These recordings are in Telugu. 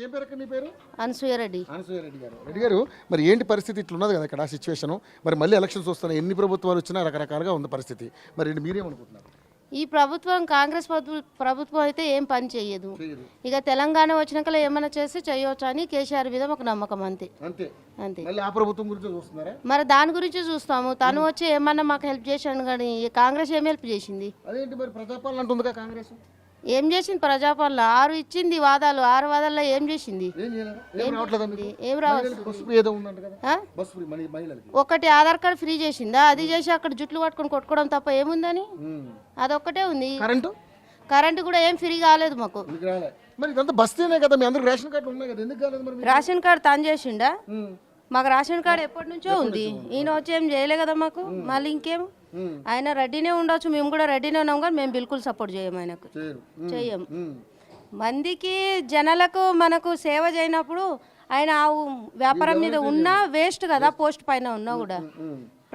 ఏం పేరు నీ పేరు? అనసూయ రెడ్డి. అనసూయ రెడ్డి గారు. రెడ్డి గారు, మరి ఏంటి పరిస్థితి ఇట్లున్నది కదా ఇక్కడ సిచ్యువేషన్? మరి మళ్ళీ ఎలక్షన్స్ వస్తున్నాయి, ఎన్ని ప్రభుత్వాలు వచ్చినా రకరకాలుగా ఉంది పరిస్థితి. మరి మీరేమనుకుంటున్నారు? ఈ ప్రభుత్వం కాంగ్రెస్ ప్రభుత్వం అయితే ఏం పని చేయదు. ఇక తెలంగాణ వచ్చినాక ఏమైనా చేసి చేయవచ్చు అని కేసీఆర్ మీద ఒక నమ్మకం అంతే. అంతే అంతే. మళ్ళీ ఆ ప్రభుత్వం గురించి చూస్తున్నారా? మరి దాని గురించి చూస్తాము. తను వచ్చి ఏమన్నా మాకు హెల్ప్ చేశాను, కానీ కాంగ్రెస్ ఏం హెల్ప్ చేసింది? అదేంటి మరి ప్రజాపాలన అంటుందిగా కాంగ్రెస్? ఏం చేసింది ప్రజాపాలన? 6 ఇచ్చింది వాదాలు, 6 వాదాల్లో ఏం చేసింది? ఏం ఒకటి ఆధార్ కార్డు ఫ్రీ చేసిందా? అది చేసి అక్కడ జుట్లు పట్టుకొని కొట్టుకోవడం తప్ప ఏముందని? అదొక్కటే ఉంది. కరెంటు కూడా ఏం ఫ్రీ కాలేదు మాకు. రేషన్ కార్డు తాను చేసిండా? మాకు రేషన్ కార్డు ఎప్పటి నుంచో ఉంది. ఈయన వచ్చి ఏం చేయలే కదా మాకు. మళ్ళీ ఇంకేం? ఆయన రెడ్డినే ఉండొచ్చు, మేము కూడా రెడ్డినే ఉన్నాం, కానీ మేము బిల్కుల్ సపోర్ట్ చేయము ఆయనకు. చెయ్యం. మందికి జనాలకు మనకు సేవ చేయనప్పుడు ఆయన వ్యాపారం మీద ఉన్నా వేస్ట్ కదా. పోస్ట్ పైన ఉన్నా కూడా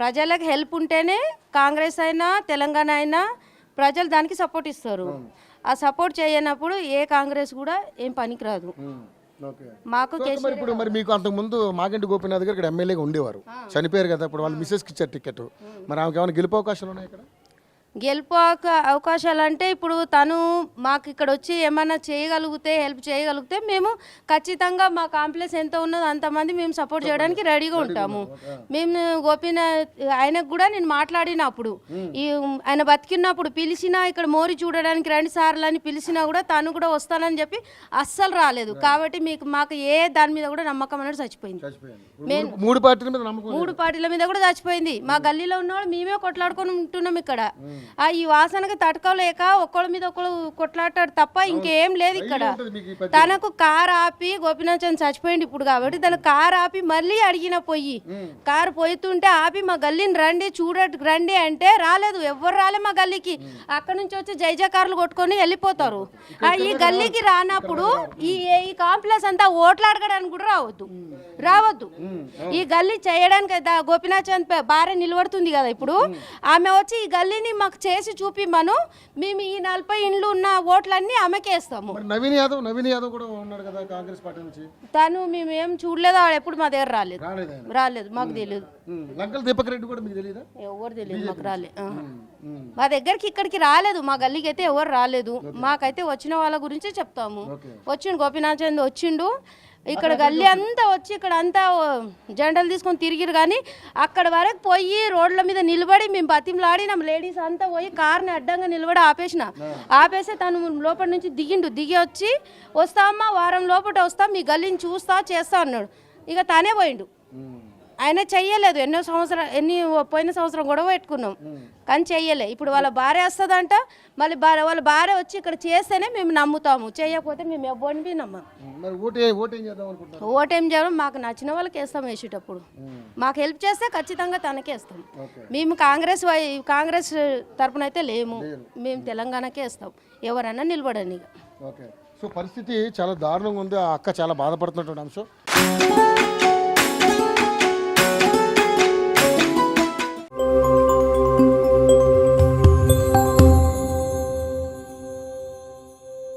ప్రజలకు హెల్ప్ ఉంటేనే కాంగ్రెస్ అయినా తెలంగాణ అయినా ప్రజలు దానికి సపోర్ట్ ఇస్తారు. ఆ సపోర్ట్ చేయనప్పుడు ఏ కాంగ్రెస్ కూడా ఏం పనికిరాదు. మాకు ఇప్పుడు మరి మీకు అంతకు ముందు మాగంటి గోపీనాథ్ గారు ఇక్కడ ఎమ్మెల్యేగా ఉండేవారు, చనిపోయారు కదా. ఇప్పుడు వాళ్ళు మిస్సెస్కి ఇచ్చారు టికెట్. మరి ఆమెకి ఏమైనా గెలుపు అవకాశాలు ఉన్నాయి ఇక్కడ? గెలుపు అవకాశాలు అంటే ఇప్పుడు తను మాకు ఇక్కడ వచ్చి ఏమైనా చేయగలిగితే, హెల్ప్ చేయగలిగితే మేము ఖచ్చితంగా మా కాంప్లెక్స్ ఎంత ఉన్నదో అంతమంది మేము సపోర్ట్ చేయడానికి రెడీగా ఉంటాము. మేము ఆయనకు కూడా నేను మాట్లాడినప్పుడు, ఈ ఆయన బతికినప్పుడు పిలిచినా ఇక్కడ మోరి చూడడానికి 2 సార్లు అని పిలిచినా కూడా తను కూడా వస్తానని చెప్పి అస్సలు రాలేదు. కాబట్టి మాకు ఏ దాని మీద కూడా నమ్మకం అనేది చచ్చిపోయింది. మూడు పార్టీల మీద కూడా చచ్చిపోయింది. మా గల్లీలో ఉన్నవాళ్ళు మేమే కొట్లాడుకొని ఉంటున్నాం ఇక్కడ. ఈ వాసనకి తట్టుకోలేక ఒకళ్ళ మీద ఒకళ్ళు కొట్లాడతాడు తప్ప ఇంకేం లేదు ఇక్కడ. తనకు కారు ఆపి గోపీనాథ్ చచ్చిపోయింది ఇప్పుడు కాబట్టి తన కారు ఆపి మళ్ళీ అడిగిన పొయ్యి కారు పోయితుంటే ఆపి మా గల్లీని రండి రండి అంటే రాలేదు. ఎవ్వరు రాలే మా గల్లీకి. అక్కడ నుంచి వచ్చి జైజాకారులు కొట్టుకొని వెళ్ళిపోతారు. ఈ గల్లీకి రానప్పుడు ఈ కాంప్లెక్స్ అంతా ఓట్లు అడగడానికి కూడా రావద్దు. ఈ గల్లీ చేయడానికి గోపీనాథ్ చంద్ భార్య నిలబడుతుంది కదా ఇప్పుడు, ఆమె వచ్చి ఈ గల్లీని మాకు చేసి చూపిమ్మను. మేము ఈ 40 ఇండ్లు ఉన్న ఓట్లన్నీ ఆమెకేస్తాము. నవీన్ యాదవ్ కూడా ఉన్నాడు కదా కాంగ్రెస్ పార్టీ నుంచి. తను మేము ఏం చూడలేదు, ఎప్పుడు మా దగ్గర రాలేదు మాకు తెలియదు. దీపక్ రెడ్డి కూడా మీకు తెలియదా? ఎవరు తెలియదు, మాకు రాలేదు. మా దగ్గరికి ఇక్కడికి రాలేదు. మా గల్లీకి అయితే ఎవరు రాలేదు. మాకైతే వచ్చిన వాళ్ళ గురించే చెప్తాము. వచ్చిండు గోపీనాథ్ చంద్ వచ్చిండు. ఇక్కడ గల్లీ అంతా వచ్చి ఇక్కడ అంతా జెండాలు తీసుకొని తిరిగిరు, కానీ అక్కడ వరకు పోయి రోడ్ల మీద నిలబడి మేము బతిమలాడినాం. లేడీస్ అంతా పోయి కార్ని అడ్డంగా నిలబడి ఆపేసి తను లోపల నుంచి దిగి వచ్చి వస్తామా వారం లోపల వస్తాం, మీ గల్లీని చూస్తా చేస్తా అన్నాడు. ఇక తానే పోయిండు. ఆయన చెయ్యలేదు. పోయిన సంవత్సరం గొడవ పెట్టుకున్నాం కానీ చెయ్యలే. ఇప్పుడు వాళ్ళ భార్య వస్తుందంట, మళ్ళీ వాళ్ళ భార్య వచ్చి ఇక్కడ చేస్తేనే మేము నమ్ముతాము, చేయకపోతే మేము ఎవ్వరిని నమ్మం. ఓటేం చేయడం మాకు నచ్చిన వాళ్ళకి వేస్తాం. వేసేటప్పుడు మాకు హెల్ప్ చేస్తే ఖచ్చితంగా తనకే వేస్తాం. మేము కాంగ్రెస్ తరపున అయితే లేము, మేము తెలంగాణకే వేస్తాం. ఎవరైనా నిలబడని. పరిస్థితి చాలా దారుణంగా ఉంది. ఆ అక్క చాలా బాధపడుతున్నటువంటి అంశం.